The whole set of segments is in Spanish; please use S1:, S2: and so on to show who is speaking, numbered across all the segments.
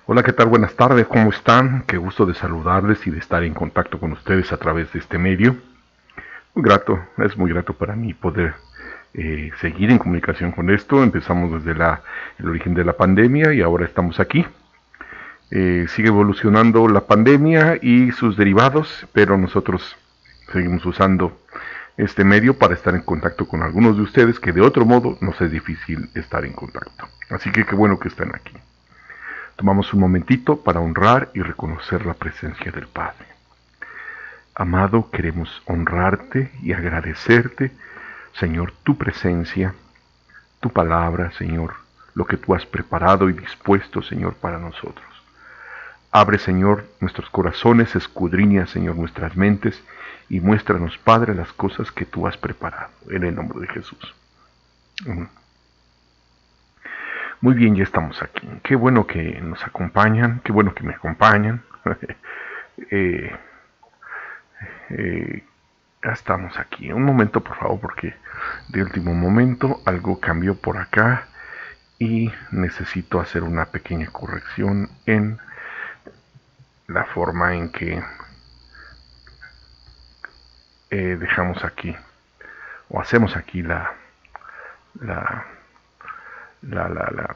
S1: Hola, ¿qué tal? Buenas tardes, ¿cómo están? Qué gusto de saludarles y de estar en contacto con ustedes a través de este medio. Muy grato, es muy grato para mí poder seguir en comunicación con esto. Empezamos desde el origen de la pandemia y ahora estamos aquí. Sigue evolucionando la pandemia y sus derivados, pero nosotros seguimos usando este medio para estar en contacto con algunos de ustedes que de otro modo nos es difícil estar en contacto. Así que qué bueno que están aquí. Tomamos un momentito para honrar y reconocer la presencia del Padre. Amado, queremos honrarte y agradecerte, Señor, tu presencia, tu palabra, Señor, lo que tú has preparado y dispuesto, Señor, para nosotros. Abre, Señor, nuestros corazones, escudriña, Señor, nuestras mentes y muéstranos, Padre, las cosas que tú has preparado, en el nombre de Jesús. Muy bien, ya estamos aquí. Qué bueno que nos acompañan, qué bueno que me acompañan. eh, ya estamos aquí. Un momento, por favor, porque de último momento algo cambió por acá y necesito hacer una pequeña corrección en la forma en que dejamos aquí o hacemos aquí la, la, la, la,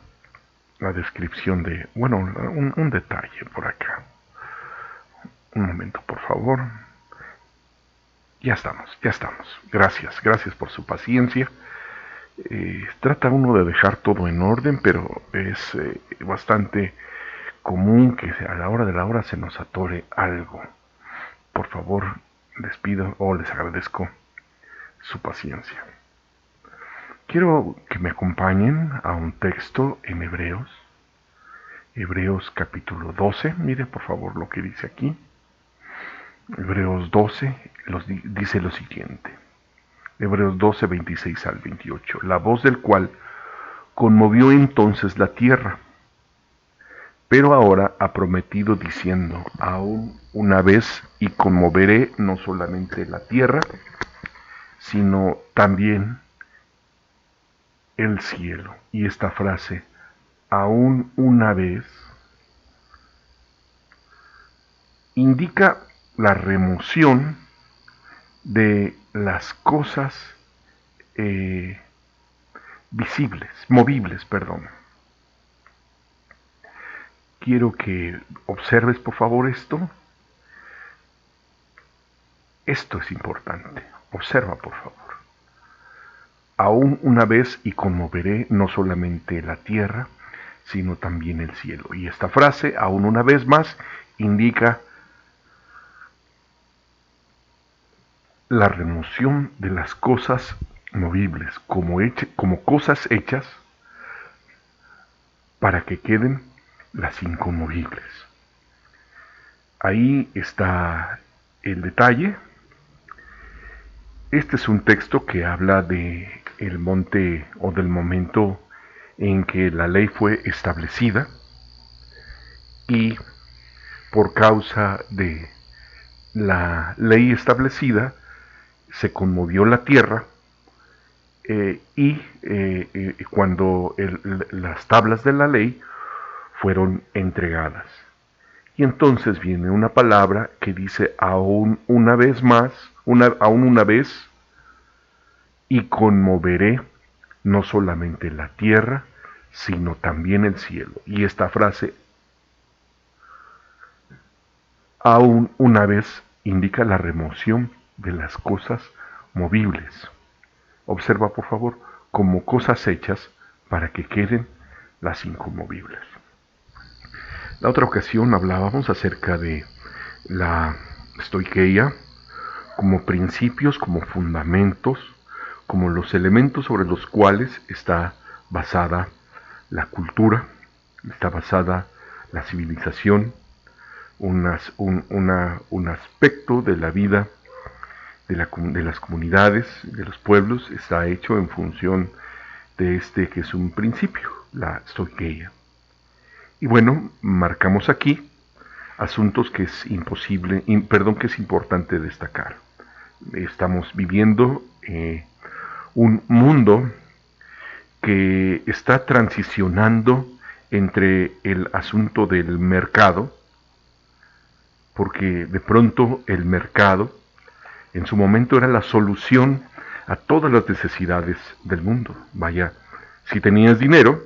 S1: la descripción de, bueno, un detalle por acá. Un momento, por favor. Ya estamos, ya estamos. Gracias, gracias por su paciencia. Trata uno de dejar todo en orden, pero es bastante común que a la hora de la hora se nos atore algo. Por favor, les pido o les agradezco su paciencia. Quiero que me acompañen a un texto en Hebreos. Hebreos capítulo 12. Mire por favor lo que dice aquí. Hebreos 12 dice lo siguiente. Hebreos 12, 26 al 28. La voz del cual conmovió entonces la tierra, pero ahora ha prometido diciendo, aún una vez y conmoveré no solamente la tierra, sino también el cielo. Y esta frase, aún una vez, indica la remoción de las cosas visibles, movibles, perdón. Quiero que observes por favor esto. Esto es importante. Observa por favor. Aún una vez y conmoveré no solamente la tierra, sino también el cielo. Y esta frase, aún una vez más, indica la remoción de las cosas movibles, como cosas hechas para que queden las inconmovibles. Ahí está el detalle. Este es un texto que habla de el monte o del momento en que la ley fue establecida y por causa de la ley establecida se conmovió la tierra y cuando las tablas de la ley fueron entregadas. Y entonces viene una palabra que dice aún una vez más, aún una vez, y conmoveré no solamente la tierra, sino también el cielo. Y esta frase, aún una vez, indica la remoción de las cosas movibles. Observa, por favor, como cosas hechas para que queden las inconmovibles. La otra ocasión hablábamos acerca de la estoiqueia como principios, como fundamentos, como los elementos sobre los cuales está basada la cultura, está basada la civilización, un aspecto de la vida de las comunidades, de los pueblos, está hecho en función de este que es un principio, la estoiqueia. Y bueno, marcamos aquí asuntos que es que es importante destacar. Estamos viviendo un mundo que está transicionando entre el asunto del mercado, porque de pronto el mercado en su momento era la solución a todas las necesidades del mundo. Vaya, si tenías dinero,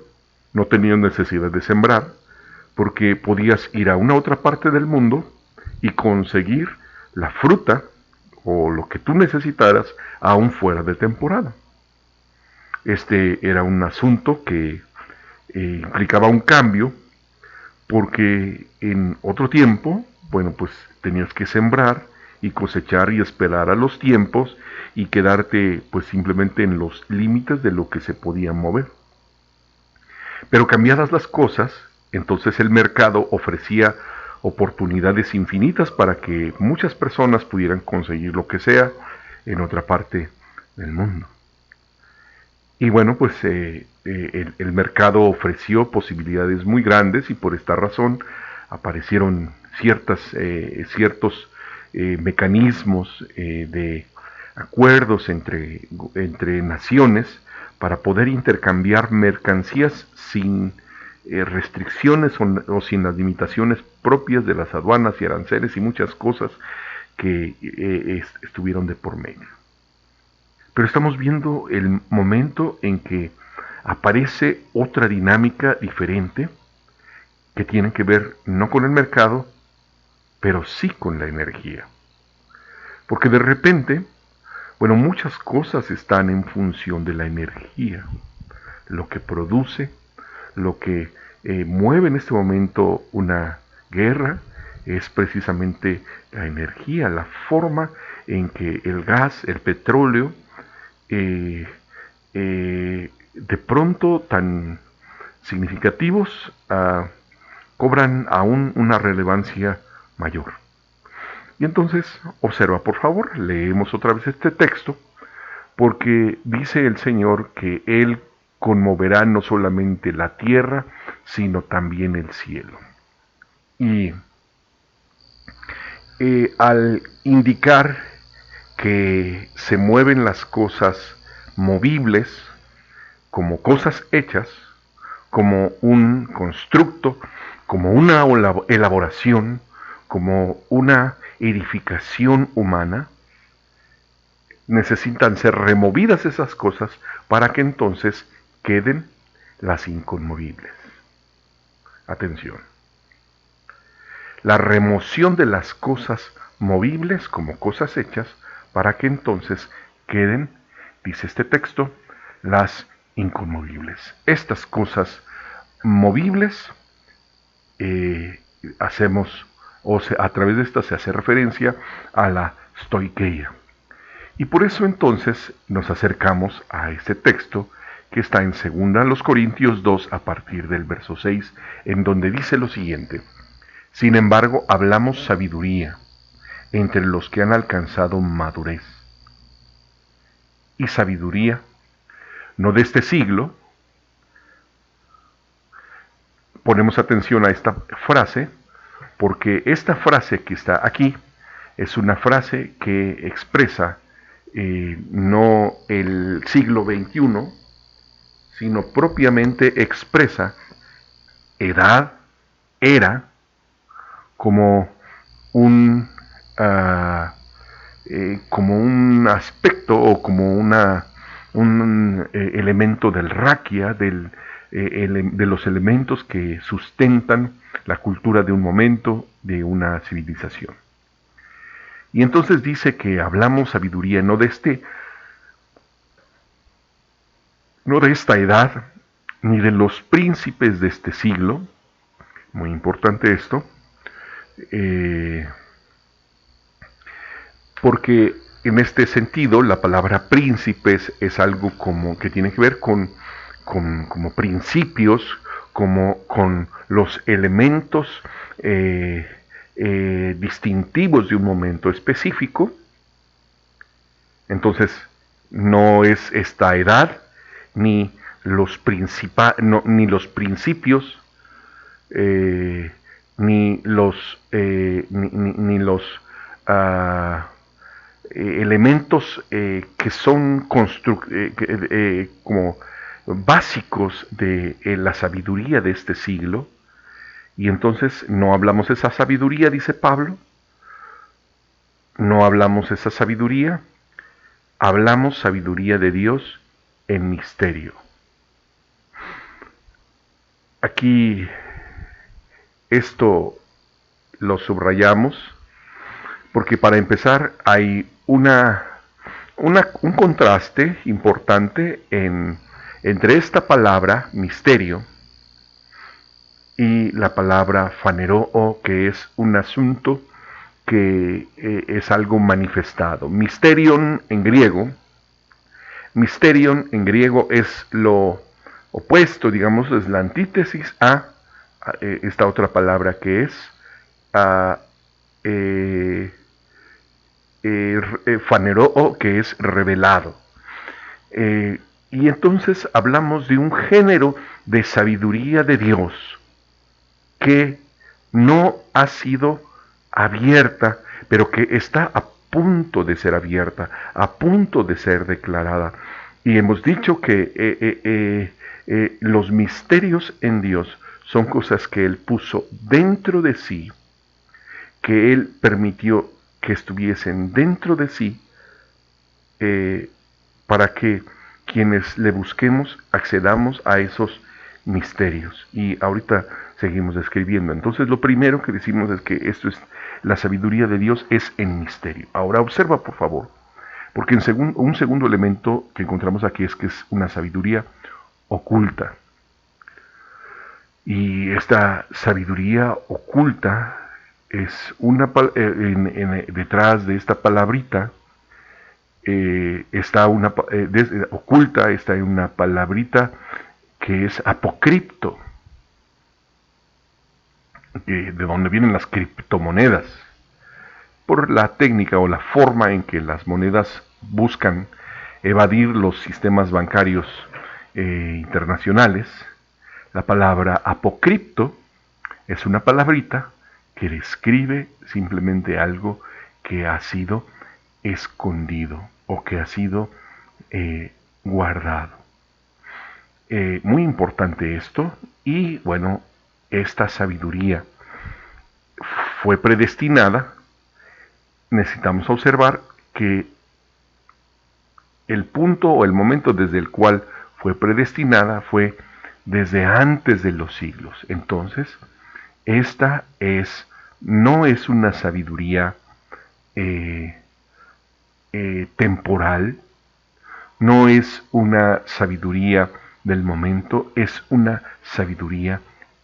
S1: no tenías necesidad de sembrar, porque podías ir a una otra parte del mundo y conseguir la fruta o lo que tú necesitaras aún fuera de temporada. Este era un asunto que implicaba un cambio, porque en otro tiempo, bueno, pues tenías que sembrar y cosechar y esperar a los tiempos y quedarte pues simplemente en los límites de lo que se podía mover. Pero cambiadas las cosas, entonces el mercado ofrecía oportunidades infinitas para que muchas personas pudieran conseguir lo que sea en otra parte del mundo. Y bueno, pues el mercado ofreció posibilidades muy grandes y por esta razón aparecieron ciertos mecanismos de acuerdos entre naciones para poder intercambiar mercancías sin restricciones o sin las limitaciones propias de las aduanas y aranceles y muchas cosas que estuvieron de por medio. Pero estamos viendo el momento en que aparece otra dinámica diferente que tiene que ver no con el mercado, pero sí con la energía. Porque de repente, bueno, muchas cosas están en función de la energía. Lo que produce, lo que mueve en este momento una guerra es precisamente la energía, la forma en que el gas, el petróleo, de pronto tan significativos cobran aún una relevancia mayor. Y entonces, observa por favor, leemos otra vez este texto, porque dice el Señor que Él conmoverá no solamente la tierra, sino también el cielo. Y al indicar que se mueven las cosas movibles como cosas hechas, como un constructo, como una elaboración, como una edificación humana, necesitan ser removidas esas cosas para que entonces queden las inconmovibles. Atención. La remoción de las cosas movibles como cosas hechas para que entonces queden, dice este texto, las inconmovibles. Estas cosas movibles hacemos, a través de estas se hace referencia a la stoicheia. Y por eso entonces nos acercamos a este texto que está en 2 Corintios 2 a partir del verso 6, en donde dice lo siguiente: sin embargo, hablamos sabiduría entre los que han alcanzado madurez. Y sabiduría, no de este siglo. Ponemos atención a esta frase, porque esta frase que está aquí es una frase que expresa no el siglo XXI, sino propiamente expresa edad, era, como un, como un aspecto o como un elemento del raquia, de los elementos que sustentan la cultura de un momento, de una civilización. Y entonces dice que hablamos sabiduría no de esta edad, ni de los príncipes de este siglo, muy importante esto, porque en este sentido la palabra príncipes es algo como que tiene que ver como principios, como con los elementos distintivos de un momento específico. Entonces, no es esta edad, ni los principios, ni los elementos que son como básicos de la sabiduría de este siglo. Y entonces no hablamos esa sabiduría, dice Pablo, no hablamos esa sabiduría, hablamos sabiduría de Dios en misterio. Aquí esto lo subrayamos porque para empezar hay un contraste importante entre esta palabra misterio y la palabra faneroo, que es un asunto que es algo manifestado. Mysterion en griego es lo opuesto, digamos, es la antítesis a esta otra palabra que es a, faneroo, que es revelado. Y entonces hablamos de un género de sabiduría de Dios que no ha sido abierta, pero que está a punto de ser abierta, a punto de ser declarada. Y hemos dicho que los misterios en Dios son cosas que Él puso dentro de sí, que Él permitió que estuviesen dentro de sí, para que quienes le busquemos accedamos a esos misterios. Y ahorita seguimos describiendo. Entonces lo primero que decimos es que esto es la sabiduría de Dios es en misterio. Ahora observa por favor, porque un segundo elemento que encontramos aquí es que es una sabiduría oculta. Y esta sabiduría oculta es detrás de esta palabrita está oculta, está una palabrita que es apocripto, de donde vienen las criptomonedas, por la técnica o la forma en que las monedas buscan evadir los sistemas bancarios internacionales. La palabra apocripto es una palabrita que describe simplemente algo que ha sido escondido o que ha sido guardado. Muy importante esto, y bueno, esta sabiduría fue predestinada. Necesitamos observar que el punto o el momento desde el cual fue predestinada fue desde antes de los siglos. Entonces, esta no es una sabiduría temporal, no es una sabiduría del momento, es una sabiduría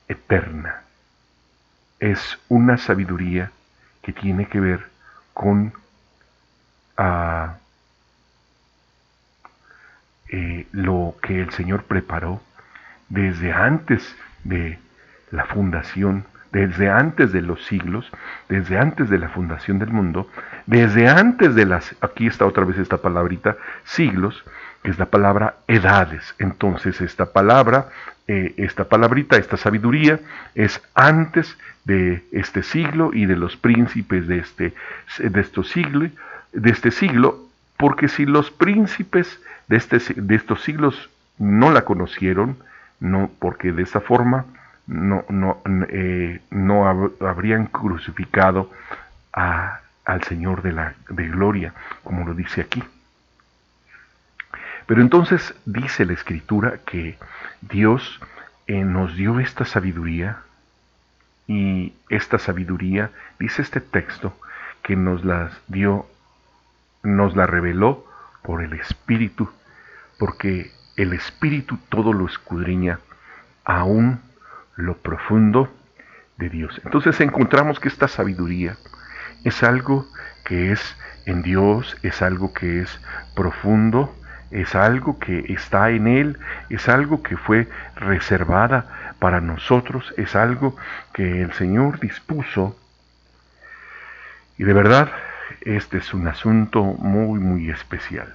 S1: eterna. Es una sabiduría que tiene que ver con lo que el Señor preparó desde antes de la fundación, desde antes de los siglos, desde antes de la fundación del mundo, desde antes de aquí está otra vez esta palabrita, siglos, que es la palabra edades. Entonces esta palabrita, esta sabiduría, es antes de este siglo y de los príncipes de este siglo, porque si los príncipes de estos siglos no la conocieron, no, porque de esa forma no habrían crucificado al Señor de gloria, como lo dice aquí. Pero entonces dice la Escritura que Dios nos dio esta sabiduría, y esta sabiduría, dice este texto, que nos la reveló por el Espíritu, porque el Espíritu todo lo escudriña, aún lo profundo de Dios. Entonces encontramos que esta sabiduría es algo que es en Dios, es algo que es profundo, es algo que está en Él, es algo que fue reservada para nosotros, es algo que el Señor dispuso. Y de verdad, este es un asunto muy, muy especial.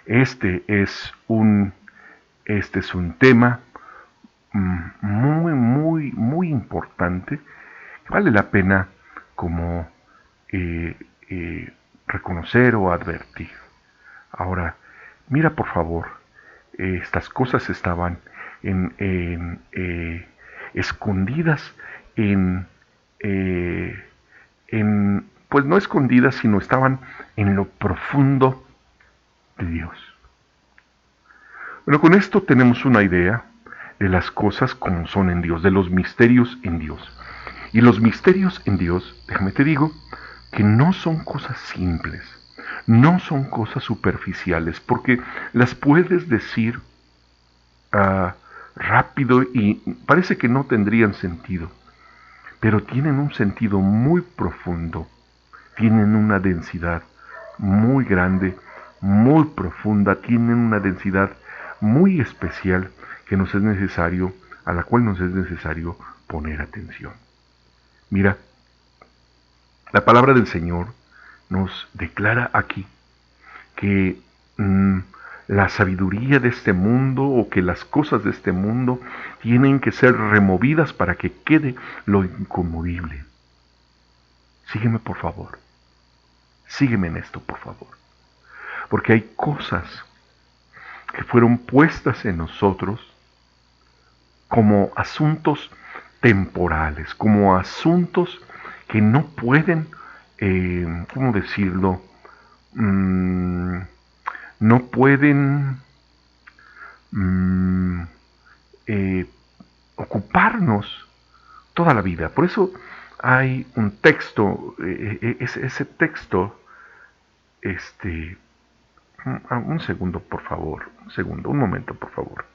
S1: Este es un tema muy, muy, muy importante, que vale la pena como reconocer o advertir. Ahora, Mira por favor, estas cosas estaban escondidas en, eh, pues no escondidas, sino estaban en lo profundo de Dios. Bueno, con esto tenemos una idea de las cosas como son en Dios, de los misterios en Dios. Y los misterios en Dios, déjame te digo, que no son cosas simples, no son cosas superficiales, porque las puedes decir rápido y parece que no tendrían sentido, pero tienen un sentido muy profundo, tienen una densidad muy grande, muy profunda, tienen una densidad muy especial que nos es necesario, a la cual nos es necesario poner atención. Mira, la palabra del Señor nos declara aquí que la sabiduría de este mundo o que las cosas de este mundo tienen que ser removidas para que quede lo inconmovible. Sígueme por favor. Sígueme en esto por favor. Porque hay cosas que fueron puestas en nosotros como asuntos temporales, como asuntos que no pueden, ¿cómo decirlo? No pueden mm, eh, ocuparnos toda la vida. Por eso hay un texto, ese texto, este, un segundo por favor, un segundo, un momento por favor.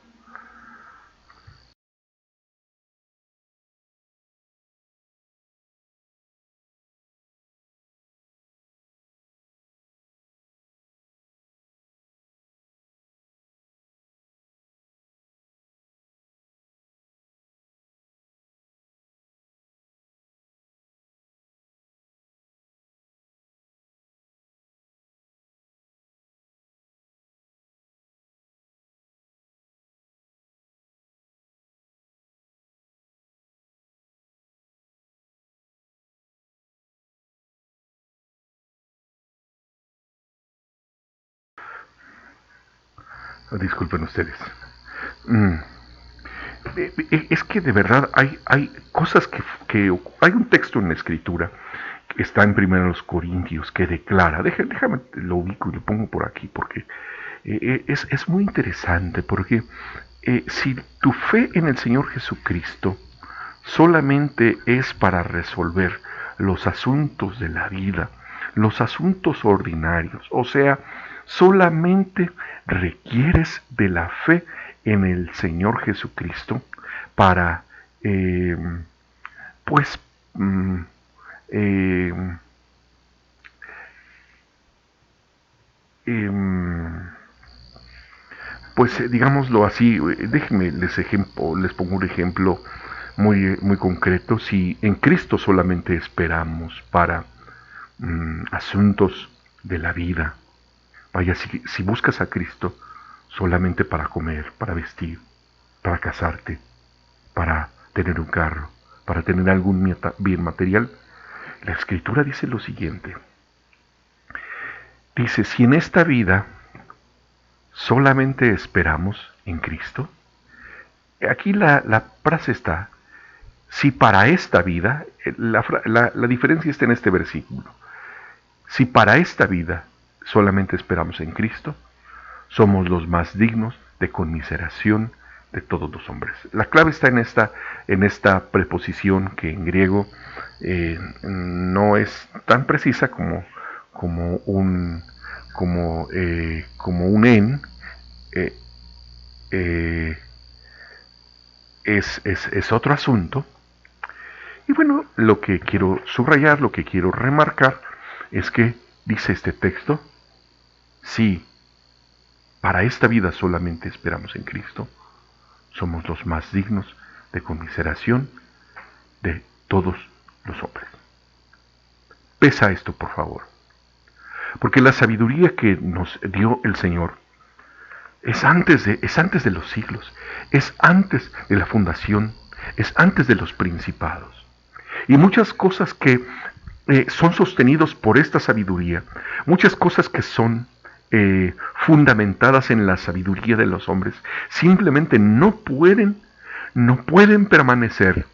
S1: Disculpen ustedes. Mm, es que de verdad hay cosas que hay un texto en la escritura que está en 1 Corintios que declara, déjame lo ubico y lo pongo por aquí porque es muy interesante porque si tu fe en el Señor Jesucristo solamente es para resolver los asuntos de la vida, los asuntos ordinarios, o sea, solamente requieres de la fe en el Señor Jesucristo para, eh, pues, mm, eh, eh, pues digámoslo así, déjenme les pongo un ejemplo muy concreto. Si en Cristo solamente esperamos para asuntos de la vida, vaya, si buscas a Cristo solamente para comer, para vestir, para casarte, para tener un carro, para tener algún bien material, la Escritura dice lo siguiente. Dice, si en esta vida solamente esperamos en Cristo, aquí la frase está, si para esta vida, la diferencia está en este versículo, si para esta vida solamente esperamos en Cristo, somos los más dignos de conmiseración de todos los hombres. La clave está en esta preposición que en griego no es tan precisa como como un en. eh, eh, es otro asunto. Y bueno, lo que quiero subrayar, lo que quiero remarcar, es que dice este texto, si para esta vida solamente esperamos en Cristo, somos los más dignos de conmiseración de todos los hombres. Pesa esto, por favor, porque la sabiduría que nos dio el Señor es antes de los siglos, es antes de la fundación, es antes de los principados. Y muchas cosas que son sostenidos por esta sabiduría, muchas cosas que son fundamentadas en la sabiduría de los hombres, simplemente no pueden permanecer,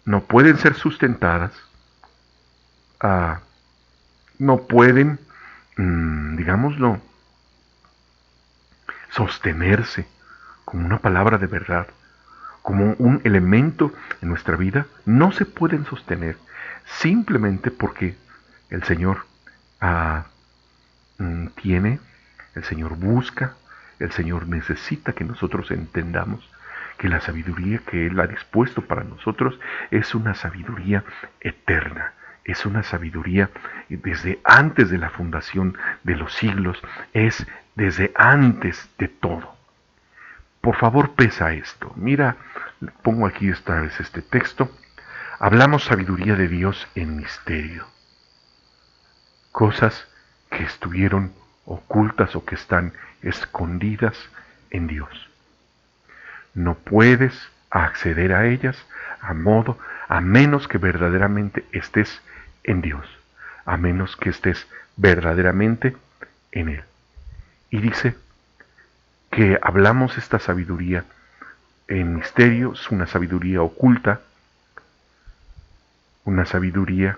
S1: no pueden ser sustentadas, ah, no pueden, digámoslo, sostenerse como una palabra de verdad, como un elemento en nuestra vida, no se pueden sostener simplemente porque el Señor ah, tiene, el Señor busca, el Señor necesita que nosotros entendamos que la sabiduría que Él ha dispuesto para nosotros es una sabiduría eterna, es una sabiduría desde antes de la fundación de los siglos, es desde antes de todo. Por favor, pesa esto. Mira, pongo aquí esta vez este texto. Hablamos sabiduría de Dios en misterio. Cosas que estuvieron ocultas o que están escondidas en Dios. No puedes acceder a ellas a menos que verdaderamente estés en Dios, a menos que estés verdaderamente en Él. Y dice que hablamos esta sabiduría en misterio, es una sabiduría oculta, una sabiduría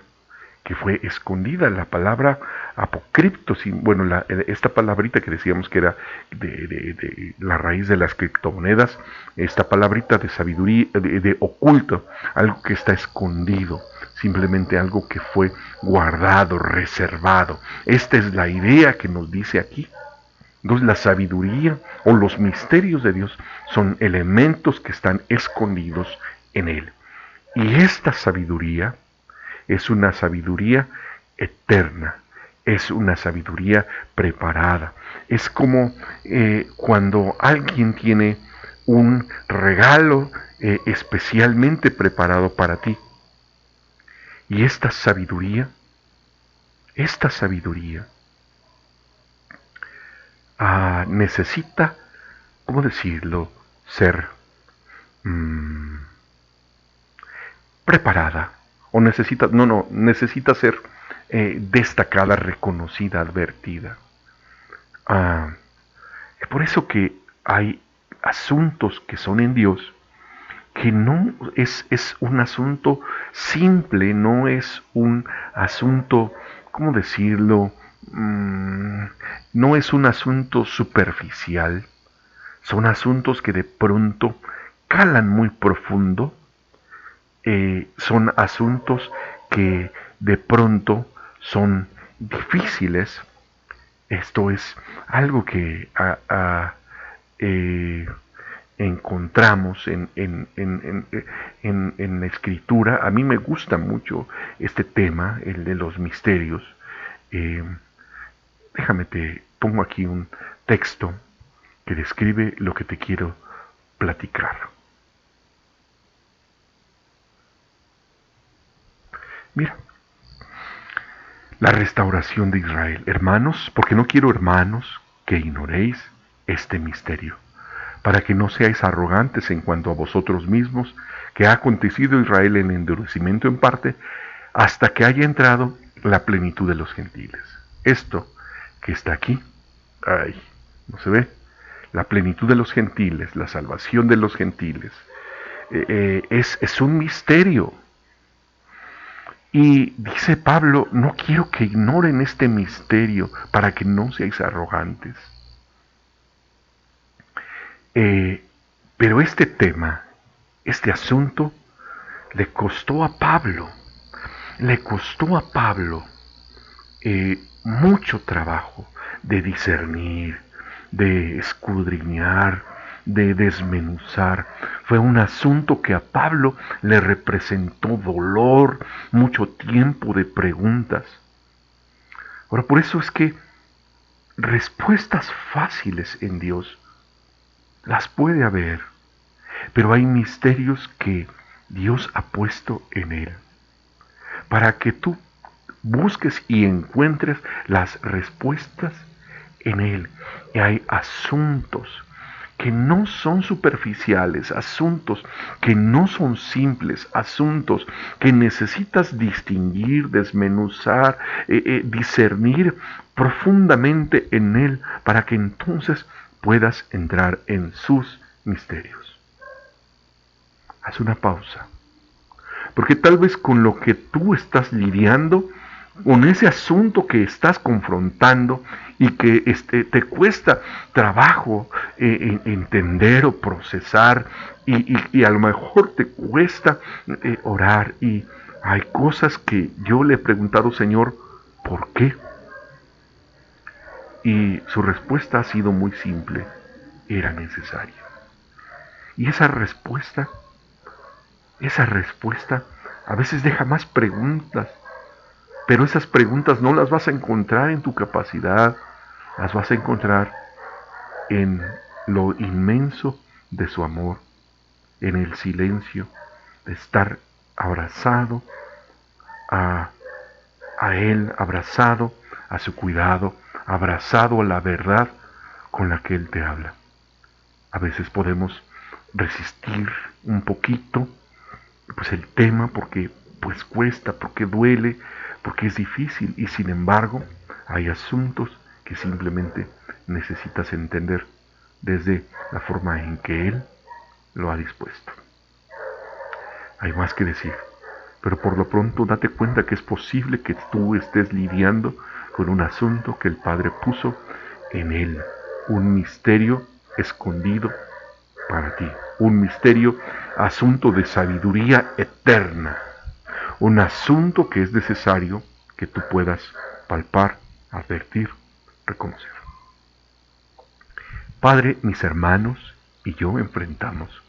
S1: que fue escondida. La palabra apocripto, bueno, esta palabrita que decíamos que era de la raíz de las criptomonedas, esta palabrita de sabiduría, de oculto, algo que está escondido, simplemente algo que fue guardado, reservado. Esta es la idea que nos dice aquí. Entonces la sabiduría o los misterios de Dios son elementos que están escondidos en Él. Y esta sabiduría es una sabiduría eterna, es una sabiduría preparada. Es como cuando alguien tiene un regalo especialmente preparado para ti. Y esta sabiduría necesita, ¿cómo decirlo?, ser preparada, o necesita ser destacada, reconocida, advertida. Es por eso que hay asuntos que son en Dios que no es un asunto simple, no es un asunto, ¿cómo decirlo?, no es un asunto superficial, son asuntos que de pronto calan muy profundo, son asuntos que de pronto son difíciles. Esto es algo que encontramos en la escritura. A mí me gusta mucho este tema, el de los misterios. Déjame, te pongo aquí un texto que describe lo que te quiero platicar. Mira, la restauración de Israel. Hermanos, porque no quiero, hermanos, que ignoréis este misterio, para que no seáis arrogantes en cuanto a vosotros mismos, que ha acontecido Israel en endurecimiento en parte, hasta que haya entrado la plenitud de los gentiles. Esto que está aquí, no se ve, la plenitud de los gentiles, la salvación de los gentiles, es un misterio. Y dice Pablo, no quiero que ignoren este misterio para que no seáis arrogantes. Pero este tema, este asunto, le costó a Pablo mucho trabajo de discernir, de escudriñar, de desmenuzar. Fue un asunto que a Pablo le representó dolor, mucho tiempo de preguntas. Ahora, por eso es que respuestas fáciles en Dios las puede haber, pero hay misterios que Dios ha puesto en Él para que tú busques y encuentres las respuestas en Él. Y hay asuntos que no son superficiales, asuntos que no son simples, asuntos que necesitas distinguir, desmenuzar, discernir profundamente en Él para que entonces puedas entrar en sus misterios. Haz una pausa, porque tal vez con lo que tú estás lidiando, con ese asunto que estás confrontando y que te cuesta trabajo entender o procesar y a lo mejor te cuesta orar y hay cosas que yo le he preguntado, Señor, ¿por qué? Y su respuesta ha sido muy simple, era necesario. Y esa respuesta a veces deja más preguntas, pero esas preguntas no las vas a encontrar en tu capacidad, las vas a encontrar en lo inmenso de su amor, en el silencio, de estar abrazado a, a Él, abrazado a su cuidado, abrazado a la verdad con la que Él te habla. A veces podemos resistir un poquito pues el tema porque pues cuesta, porque duele, porque es difícil y sin embargo hay asuntos que simplemente necesitas entender desde la forma en que Él lo ha dispuesto. Hay más que decir, pero por lo pronto date cuenta que es posible que tú estés lidiando con un asunto que el Padre puso en Él, un misterio escondido para ti, un misterio, asunto de sabiduría eterna, un asunto que es necesario que tú puedas palpar, advertir, reconocer. Padre, mis hermanos y yo enfrentamos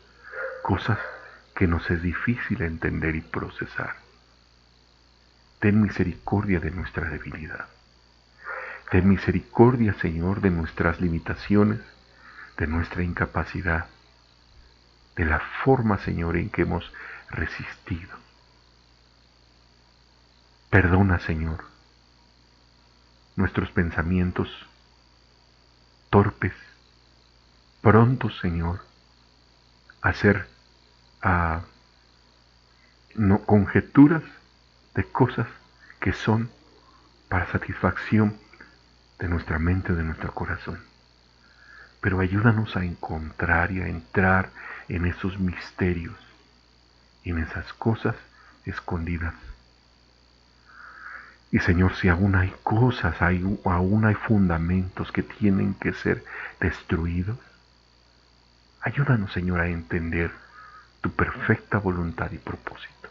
S1: cosas que nos es difícil entender y procesar. Ten misericordia de nuestra debilidad. Ten misericordia, Señor, de nuestras limitaciones, de nuestra incapacidad, de la forma, Señor, en que hemos resistido. Perdona, Señor, nuestros pensamientos torpes, prontos, Señor, a hacer conjeturas de cosas que son para satisfacción de nuestra mente, de nuestro corazón. Pero ayúdanos a encontrar y a entrar en esos misterios, en esas cosas escondidas. Y Señor, si aún hay cosas, aún hay fundamentos que tienen que ser destruidos, ayúdanos, Señor, a entender tu perfecta voluntad y propósito.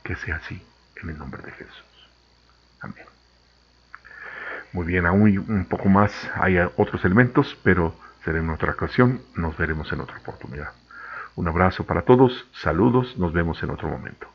S1: Que sea así, en el nombre de Jesús. Amén. Muy bien, aún un poco más, hay otros elementos, pero será en otra ocasión. Nos veremos en otra oportunidad. Un abrazo para todos, saludos, nos vemos en otro momento.